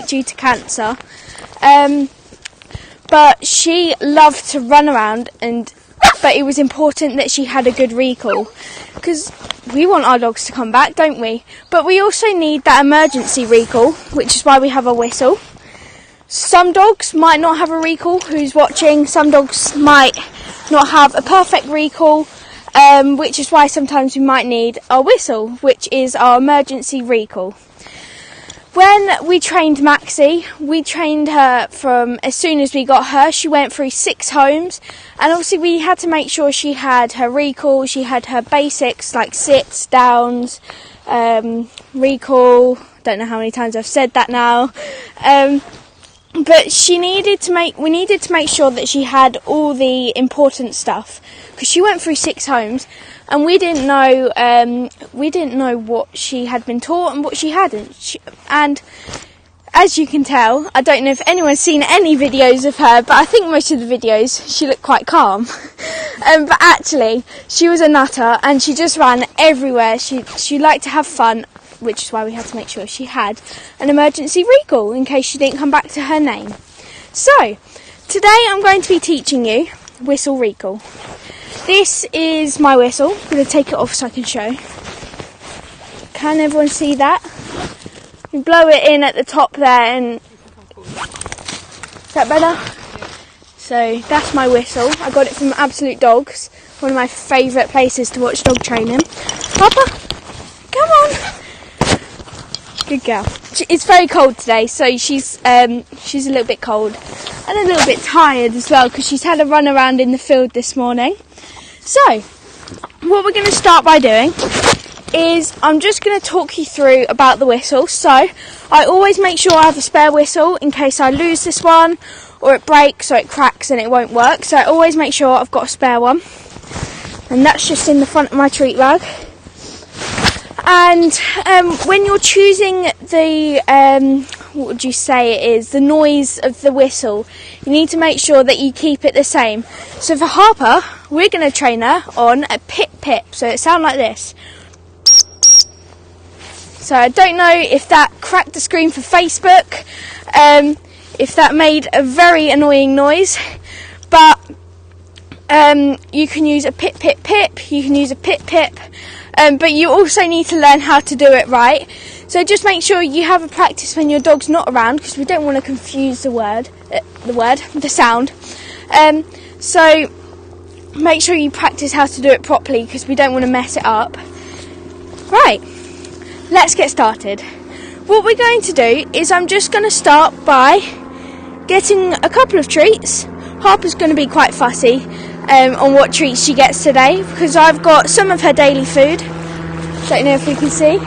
due to cancer. But she loved to run around, but it was important that she had a good recall, because we want our dogs to come back, don't we? But we also need that emergency recall, which is why we have a whistle. Some dogs might not have a recall, who's watching. Some dogs might not have a perfect recall, which is why sometimes we might need a whistle, which is our emergency recall. When we trained Maxie, we trained her from as soon as we got her. She went through 6 homes, and obviously we had to make sure she had her recall, she had her basics like sits, downs, recall. Don't know how many times I've said that now. But we needed to make sure that she had all the important stuff, because she went through 6 homes, and we didn't know what she had been taught and what she hadn't. And as you can tell, I don't know if anyone's seen any videos of her, but I think most of the videos she looked quite calm. But actually, she was a nutter, and she just ran everywhere. She liked to have fun, which is why we had to make sure she had an emergency recall in case she didn't come back to her name. So, today I'm going to be teaching you whistle recall. This is my whistle. I'm going to take it off so I can show. Can everyone see that? You blow it in at the top there, and is that better? So that's my whistle. I got it from Absolute Dogs, one of my favourite places to watch dog training. Papa, come on. Good girl. It's very cold today, so she's a little bit cold and a little bit tired as well, because she's had a run around in the field this morning. So, what we're going to start by doing is I'm just going to talk you through about the whistle. So, I always make sure I have a spare whistle in case I lose this one, or it breaks or it cracks and it won't work. So I always make sure I've got a spare one. And that's just in the front of my treat bag. And when you're choosing the, what would you say it is, the noise of the whistle, you need to make sure that you keep it the same. So for Harper, we're going to train her on a pip pip, so it sounds like this. So I don't know if that cracked the screen for Facebook, if that made a very annoying noise, but you can use a pip pip pip, you can use a pip pip, but you also need to learn how to do it right. So just make sure you have a practice when your dog's not around, because we don't want to confuse the sound. So make sure you practice how to do it properly, because we don't want to mess it up. Right, let's get started. What we're going to do is I'm just going to start by getting a couple of treats. Harper's going to be quite fussy on what treats she gets today, because I've got some of her daily food. Don't know if we can see.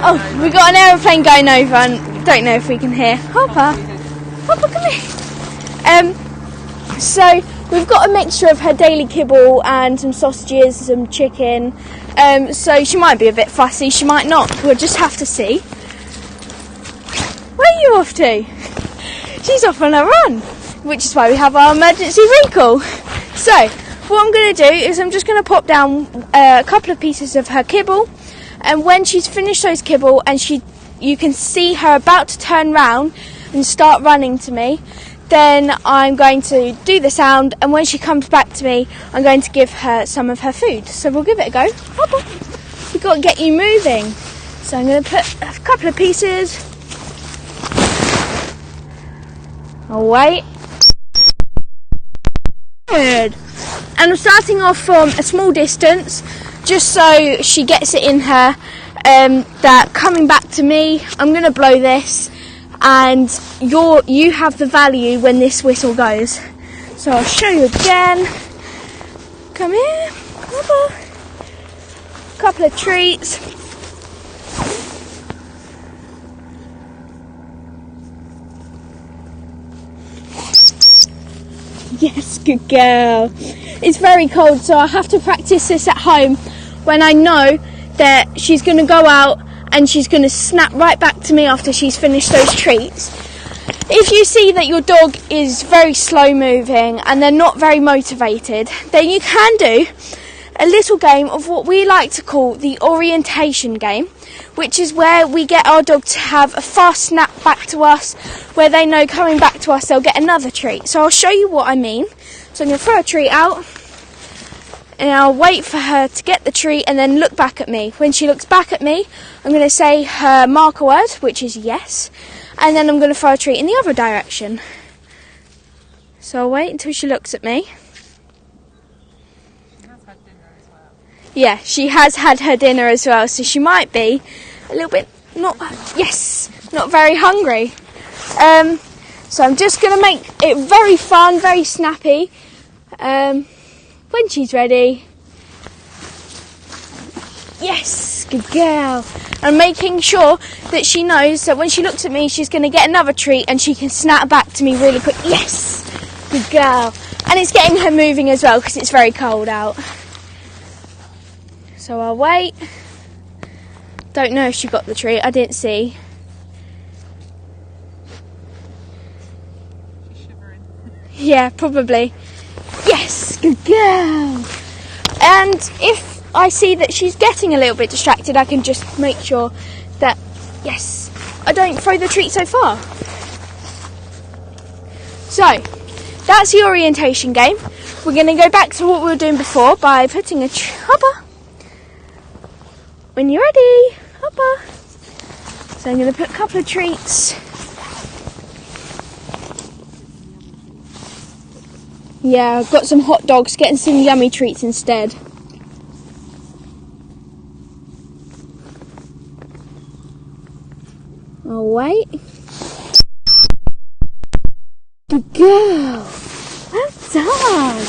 Oh, we've got an aeroplane going over, and don't know if we can hear. Harper, come here. So we've got a mixture of her daily kibble and some sausages, some chicken. So she might be a bit fussy, she might not. We'll just have to see. Where are you off to? She's off on a run, which is why we have our emergency recall. So what I'm going to do is I'm just going to pop down a couple of pieces of her kibble, and when she's finished those kibble and you can see her about to turn round and start running to me, then I'm going to do the sound, and when she comes back to me, I'm going to give her some of her food. So we'll give it a go. We've got to get you moving. So I'm going to put a couple of pieces away. Good. And I'm starting off from a small distance, just so she gets it in her, that coming back to me, I'm going to blow this, and you have the value when this whistle goes. So I'll show you again. Come here. Couple of treats. Yes, good girl. It's very cold, so I have to practice this at home when I know that she's going to go out and she's going to snap right back to me after she's finished those treats. If you see that your dog is very slow moving and they're not very motivated, then you can do a little game of what we like to call the orientation game, which is where we get our dog to have a fast snap back to us, where they know coming back to us they'll get another treat. So I'll show you what I mean. So I'm going to throw a treat out, and I'll wait for her to get the treat and then look back at me. When she looks back at me, I'm going to say her marker word, which is yes, and then I'm going to throw a treat in the other direction. So I'll wait until she looks at me. Yeah, she has had her dinner as well, so she might be a little bit not very hungry. So I'm just going to make it very fun, very snappy. When she's ready. Yes, good girl. I'm making sure that she knows that when she looks at me, she's going to get another treat and she can snap back to me really quick. Yes, good girl. And it's getting her moving as well because it's very cold out. So I'll wait. Don't know if she got the treat. I didn't see. She's shivering. Yeah, probably. Yes, good girl. And if I see that she's getting a little bit distracted, I can just make sure that, yes, I don't throw the treat so far. So, that's the orientation game. We're going to go back to what we were doing before by putting a hopper. When you're ready, hopper. So I'm going to put a couple of treats. Yeah, I've got some hot dogs, getting some yummy treats instead. I'll wait. Good girl. Well done.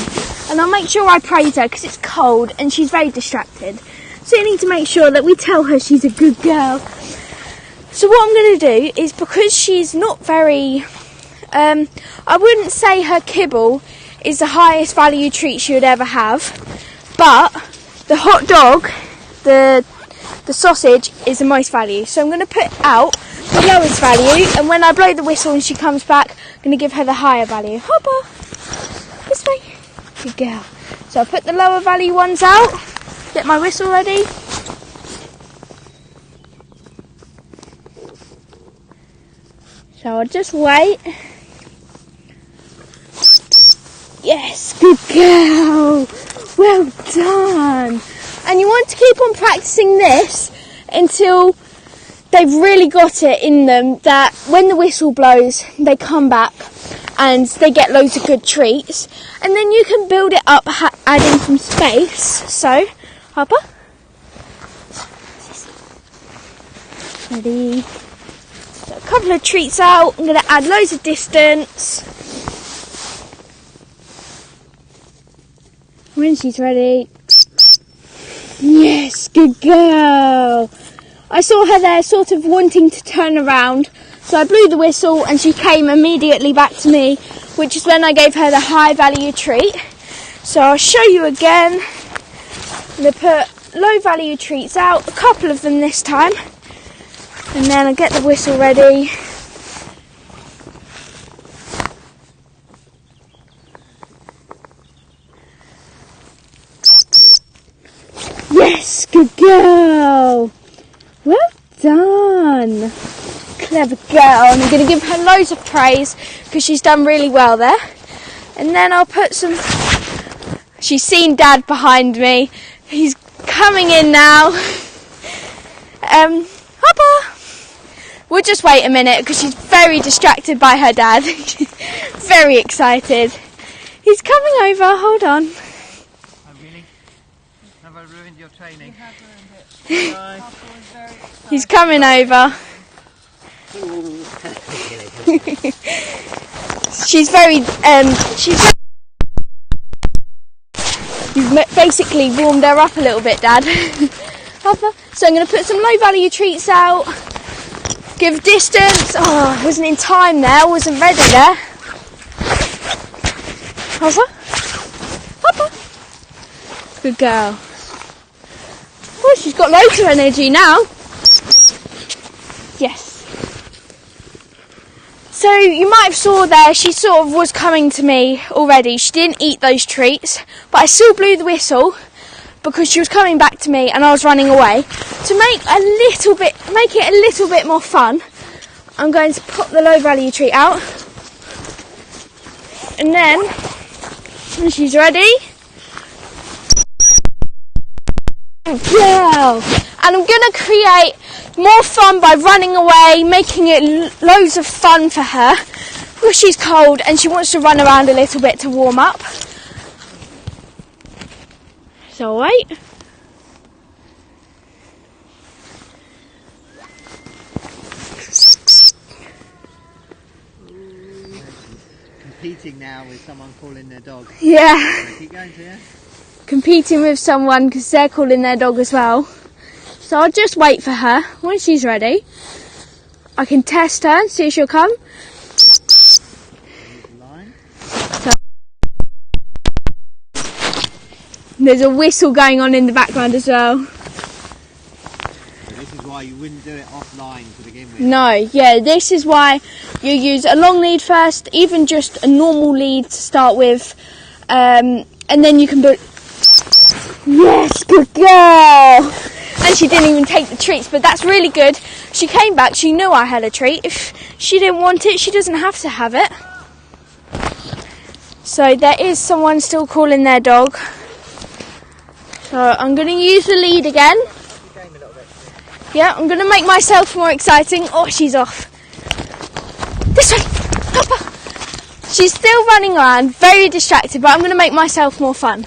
And I'll make sure I praise her because it's cold and she's very distracted. So you need to make sure that we tell her she's a good girl. So what I'm going to do is, because she's not very... I wouldn't say her kibble is the highest value treat she would ever have, but the hot dog, the sausage, is the most value. So I'm going to put out the lowest value, and when I blow the whistle and she comes back, I'm going to give her the higher value. Hopper, this way. Good girl. So I'll put the lower value ones out, get my whistle ready. So I'll just wait. Yes, good girl. Well done. And you want to keep on practicing this until they've really got it in them that when the whistle blows, they come back and they get loads of good treats. And then you can build it up, adding some space. So, Hopper. Ready. So a couple of treats out. I'm going to add loads of distance. When she's ready. Yes, good girl. I saw her there sort of wanting to turn around, so I blew the whistle and she came immediately back to me, which is when I gave her the high value treat. So I'll show you again. I'm going to put low value treats out, a couple of them this time, and then I'll get the whistle ready. Yes, good girl. Well done. Clever girl. And I'm going to give her loads of praise because she's done really well there. And then I'll put some... She's seen Dad behind me. He's coming in now. Hopper. We'll just wait a minute because she's very distracted by her dad. Very excited. He's coming over. Hold on. Have I ruined your training? You have ruined it. He's coming over. She's you've basically warmed her up a little bit, Dad. So I'm going to put some low value treats out. Give distance. Oh, I wasn't in time there. I wasn't ready there. Hopper. Hopper. Good girl. Oh, she's got loads of energy now. Yes. So you might have saw there, she sort of was coming to me already. She didn't eat those treats, but I still blew the whistle because she was coming back to me and I was running away. To make it a little bit more fun, I'm going to pop the low value treat out, and then when she's ready, yeah, and I'm going to create more fun by running away, making it loads of fun for her because she's cold and she wants to run around a little bit to warm up. So I'll wait. Competing now with someone calling their dog. Yeah. So keep going, Tia. Competing with someone because they're calling their dog as well. So I'll just wait for her. When she's ready, I can test her and see if she'll come. So, there's a whistle going on in the background as well. So this is why you wouldn't do it offline to begin with. No, yeah, this is why you use a long lead first, even just a normal lead to start with, and then you can build. Yes, good girl! And she didn't even take the treats, but that's really good. She came back, she knew I had a treat. If she didn't want it, she doesn't have to have it. So there is someone still calling their dog. So I'm going to use the lead again. Yeah, I'm going to make myself more exciting. Oh, she's off. This way! Papa! She's still running around, very distracted, but I'm going to make myself more fun.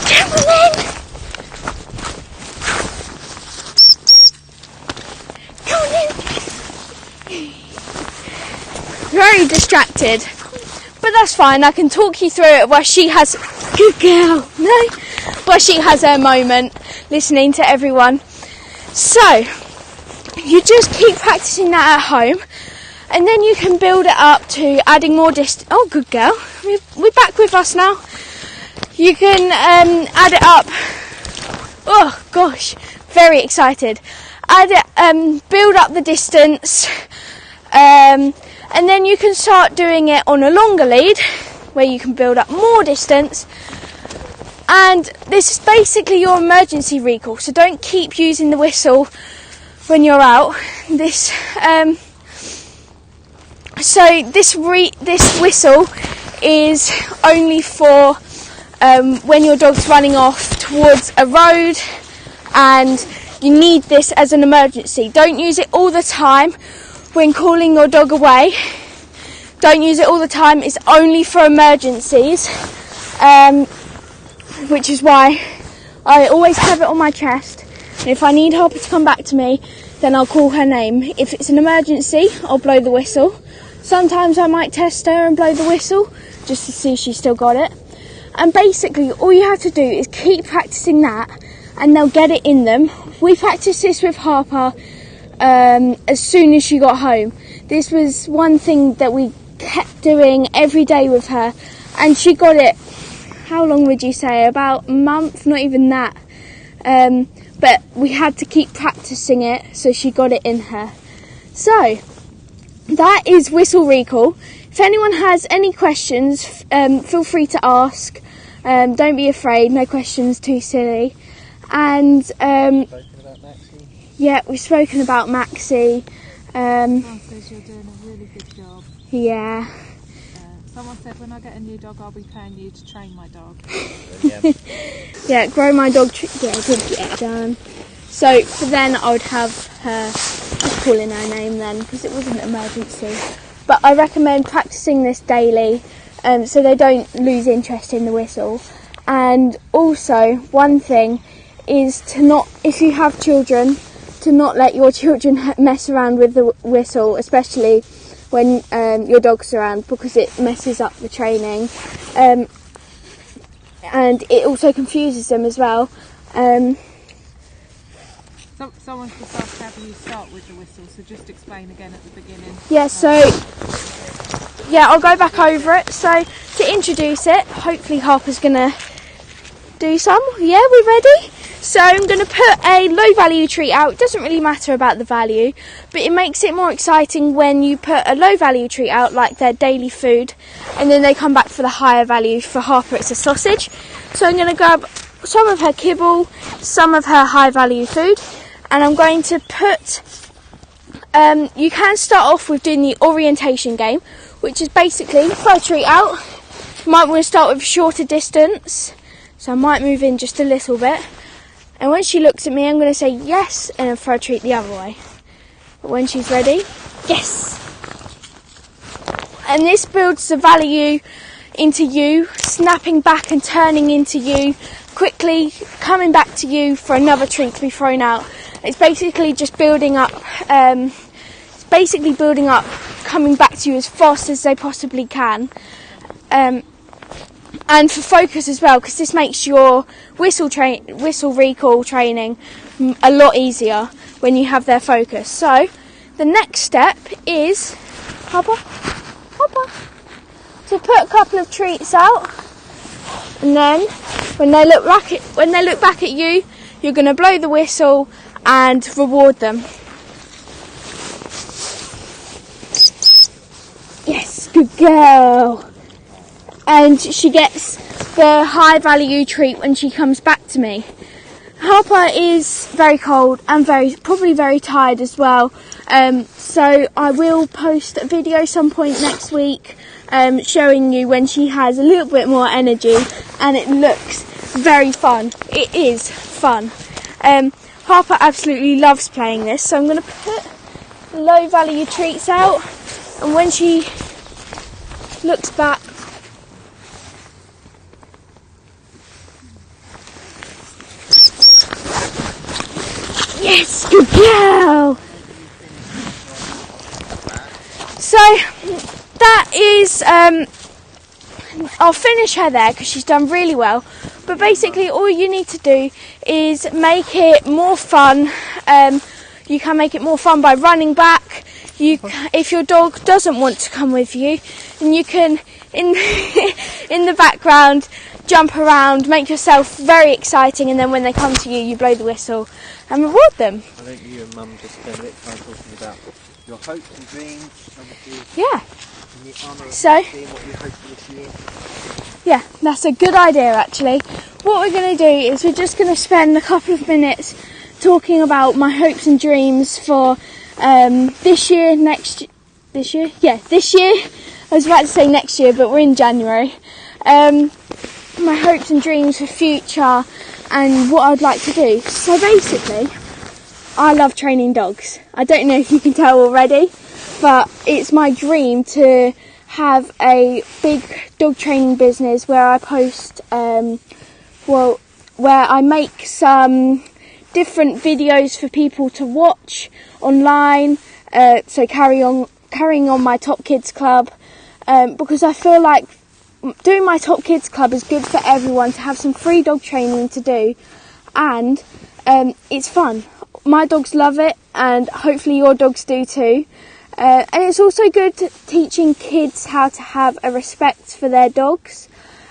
Come on then! Come on then! Very distracted. But that's fine, I can talk you through it while she has... Good girl! No? While she has her moment, listening to everyone. So, you just keep practicing that at home, and then you can build it up to adding more distance. Oh, good girl. We're back with us now. You can add it up. Oh, gosh. Very excited. Add it, build up the distance, and then you can start doing it on a longer lead, where you can build up more distance. And this is basically your emergency recall, so don't keep using the whistle when you're out. This whistle is only for when your dog's running off towards a road and you need this as an emergency. Don't use it all the time when calling your dog away. Don't use it all the time, it's only for emergencies. Which is why I always have it on my chest. And if I need Harper to come back to me, then I'll call her name. If it's an emergency, I'll blow the whistle. Sometimes I might test her and blow the whistle just to see if she's still got it. And basically, all you have to do is keep practicing that and they'll get it in them. We practiced this with Harper as soon as she got home. This was one thing that we kept doing every day with her, and she got it. How long would you say? About a month? Not even that. But we had to keep practicing it, so she got it in her. So, that is whistle recall. If anyone has any questions, feel free to ask. Don't be afraid, no questions too silly. And yeah, we've spoken about Maxie. Someone says you're doing a really good job. Yeah. Someone said when I get a new dog, I'll be paying you to train my dog. Yeah, grow my dog. Yeah, good. Yeah, done. So for then, I would have her just calling her name then, because it was an emergency. But I recommend practicing this daily, so they don't lose interest in the whistle. And also, one thing is to not, if you have children, to not let your children mess around with the whistle, especially when your dog's around, because it messes up the training, and it also confuses them as well. Someone's just asked how do you start with the whistle, so just explain again at the beginning. Yeah, so yeah, I'll go back over it. So to introduce it, hopefully Harper's gonna do some. Yeah, we ready? So I'm going to put a low value treat out. It doesn't really matter about the value, but it makes it more exciting when you put a low value treat out, like their daily food, and then they come back for the higher value. For Harper it's a sausage. So I'm going to grab some of her kibble, some of her high value food, and I'm going to put, you can start off with doing the orientation game, which is basically throw a treat out. You might want to start with a shorter distance, so I might move in just a little bit. And when she looks at me, I'm going to say yes, and then throw a treat the other way. But when she's ready, yes. And this builds the value into you, snapping back and turning into you, quickly coming back to you for another treat to be thrown out. It's basically just building up, coming back to you as fast as they possibly can. And for focus as well, because this makes your whistle recall training a lot easier when you have their focus. So the next step is hopper, to put a couple of treats out, and then when they look back at you, you're going to blow the whistle and reward them. Yes, good girl. And she gets the high value treat when she comes back to me. Harper is very cold and probably very tired as well. So I will post a video some point next week showing you when she has a little bit more energy, and it looks very fun. It is fun. Harper absolutely loves playing this, so I'm going to put low value treats out, and when she looks back, yes, good girl. So that is, I'll finish her there because she's done really well. But basically all you need to do is make it more fun. You can make it more fun by running back. If your dog doesn't want to come with you, and you can, in the background, jump around, make yourself very exciting, and then when they come to you, you blow the whistle and reward them. I think you and Mum just spent a bit of time talking about your hopes and dreams, obviously. Yeah. In the honour of So, seeing what you hope for this year. yeah, that's a good idea actually. What we're going to do is we're just going to spend a couple of minutes talking about my hopes and dreams for this year. This year. I was about to say next year, but we're in January. My hopes and dreams for future and what I'd like to do. So basically, I love training dogs. I don't know if you can tell already, but it's my dream to have a big dog training business where I post, where I make some different videos for people to watch online. So carrying on my Top Kids Club, because I feel like doing my Top Kids Club is good for everyone to have some free dog training to do, and it's fun. My dogs love it, and hopefully your dogs do too. And it's also good teaching kids how to have a respect for their dogs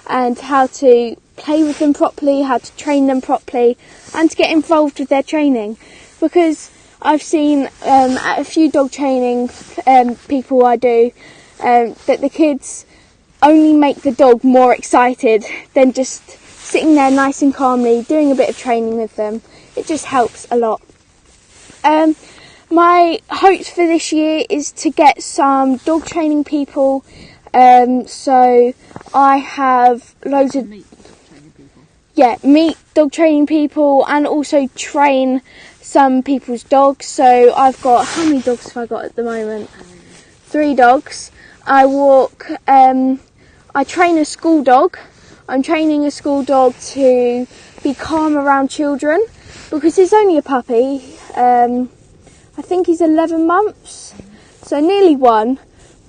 and how to play with them properly, how to train them properly, and to get involved with their training. Because I've seen at a few dog training people I do that the kids only make the dog more excited than just sitting there nice and calmly doing a bit of training with them. It just helps a lot. My hopes for this year is to get some dog training people. So I have loads of meet dog training people and also train some people's dogs. So I've got, how many dogs have I got at the moment? 3 dogs. I train a school dog. I'm training a school dog to be calm around children because he's only a puppy. I think he's 11 months, so nearly 1,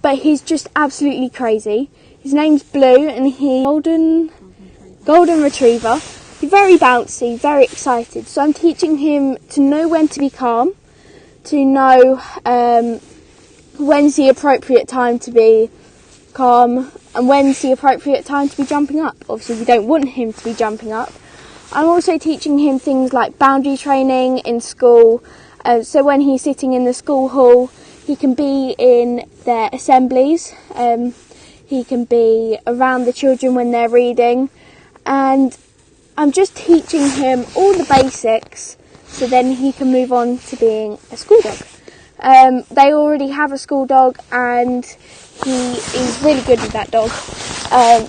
but he's just absolutely crazy. His name's Blue and he's golden retriever. He's very bouncy, very excited. So I'm teaching him to know when to be calm, to know when's the appropriate time to be calm and when's the appropriate time to be jumping up. Obviously we don't want him to be jumping up. I'm also teaching him things like boundary training in school. So when he's sitting in the school hall, he can be in their assemblies. He can be around the children when they're reading. And I'm just teaching him all the basics so then he can move on to being a school dog. They already have a school dog and he is really good with that dog.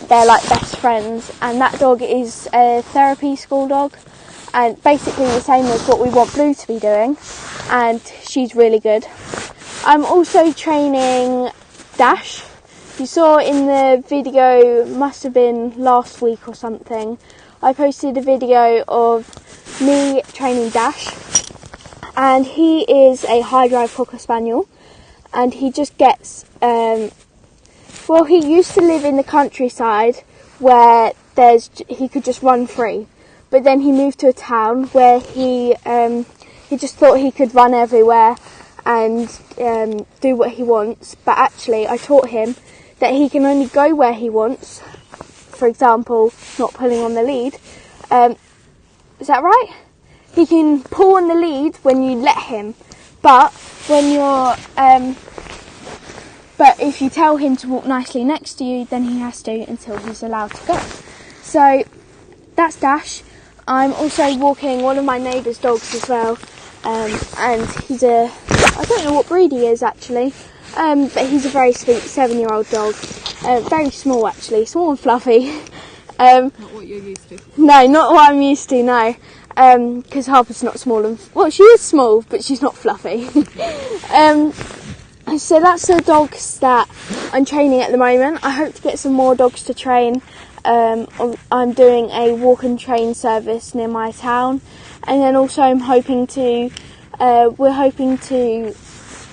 They're like best friends, and that dog is a therapy school dog, and basically the same as what we want Blue to be doing, and she's really good. I'm also training Dash. You saw in the video, must have been last week or something, I posted a video of me training Dash, and he is a high drive Cocker Spaniel, and he just gets he used to live in the countryside where he could just run free, but then he moved to a town where he just thought he could run everywhere and do what he wants. But actually I taught him that he can only go where he wants, for example not pulling on the lead. Is that right? He can pull on the lead when you let him, but when you're but if you tell him to walk nicely next to you, then he has to until he's allowed to go. So that's Dash. I'm also walking one of my neighbour's dogs as well, and he's I don't know what breed he is actually, but he's a very sweet 7-year-old dog, very small actually, small and fluffy. Not what you're used to. No, not what I'm used to, no. Because Harper's not small and... Well, she is small, but she's not fluffy. So that's the dogs that I'm training at the moment. I hope to get some more dogs to train. I'm doing a walk and train service near my town. And then also we're hoping to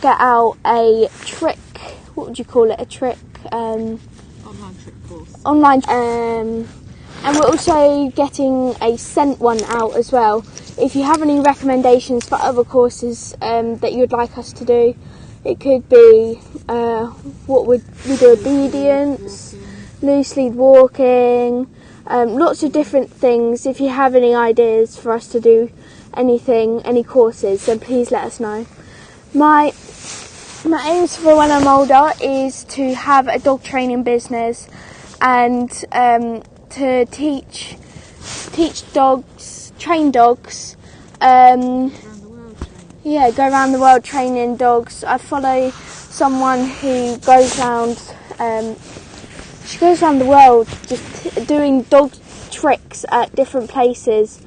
get out a trick... What would you call it? A trick... Online trick course. Online... and we're also getting a scent one out as well. If you have any recommendations for other courses that you'd like us to do, it could be what would we do? Obedience, loose lead walking, lots of different things. If you have any ideas for us to do any courses, then please let us know. My aims for when I'm older is to have a dog training business and to teach dogs, train dogs, go around the world training dogs. I follow someone who goes around, she goes around the world just doing dog tricks at different places,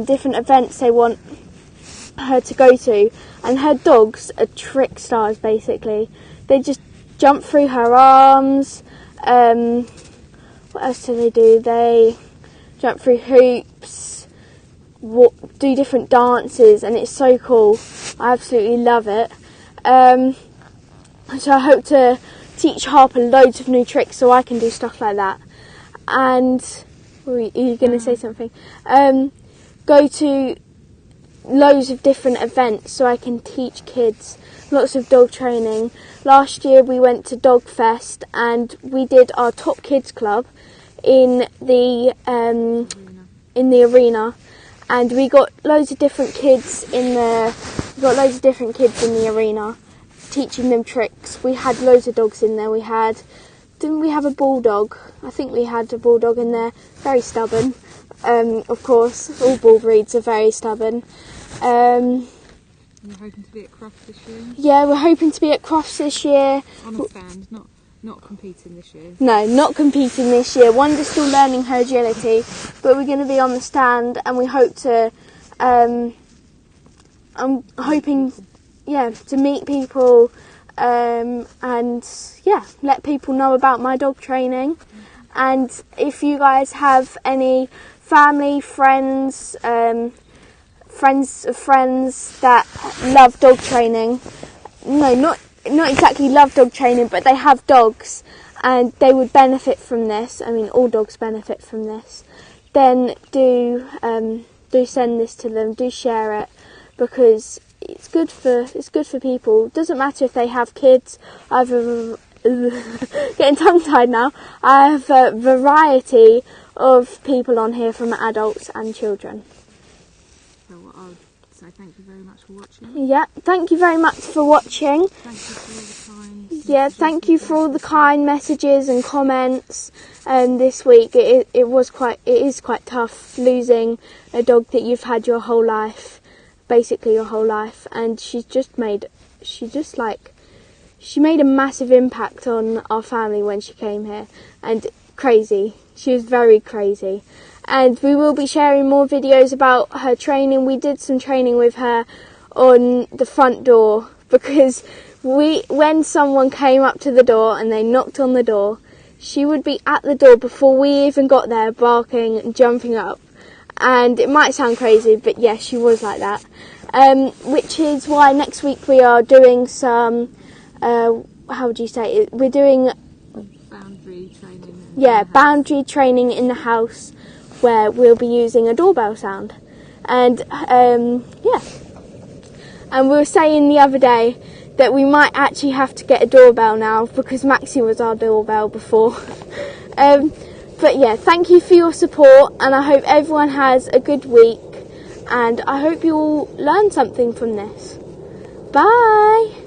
different events they want her to go to, and her dogs are trick stars basically. They just jump through her arms. What else do they do? They jump through hoops, do different dances, and it's so cool. I absolutely love it. So I hope to teach Harper loads of new tricks so I can do stuff like that. And are you going to say something? Go to loads of different events so I can teach kids lots of dog training. Last year we went to Dog Fest and we did our Top Kids Club in the arena, and we got loads of different kids in the arena, teaching them tricks. We had loads of dogs in there. Didn't we have a bulldog? I think we had a bulldog in there, very stubborn. Of course, all bull breeds are very stubborn. You're hoping to be at Crufts this year? Yeah, we're hoping to be at Crufts this year. On a stand, not competing this year. No, not competing this year. Wanda's still learning her agility, but we're going to be on the stand, and we hope to. I'm hoping, to meet people, and let people know about my dog training. And if you guys have any family, friends, friends of friends that love dog training, not exactly love dog training, but they have dogs and they would benefit from this. I mean, all dogs benefit from this. Then do send this to them. Do share it, because it's good for people. It doesn't matter if they have kids. Getting tongue-tied now. I have a variety of people on here, from adults and children. So what I would say, thank you very much for watching. Yeah, thank you very much for watching. Thank you for all the kind Thank you for all the kind messages and comments. This week it is quite tough losing a dog that you've had your whole life, basically your whole life, and she made a massive impact on our family when she came here, and crazy. She was very crazy. And we will be sharing more videos about her training. We did some training with her on the front door, because when someone came up to the door and they knocked on the door, she would be at the door before we even got there, barking and jumping up. And it might sound crazy, but yes, she was like that. Which is why next week we are doing some, how would you say it? We're doing boundary training. Boundary training in the house, where we'll be using a doorbell sound. And and we were saying the other day that we might actually have to get a doorbell now, because Maxie was our doorbell before. But yeah, thank you for your support, and I hope everyone has a good week, and I hope you all learn something from this. Bye!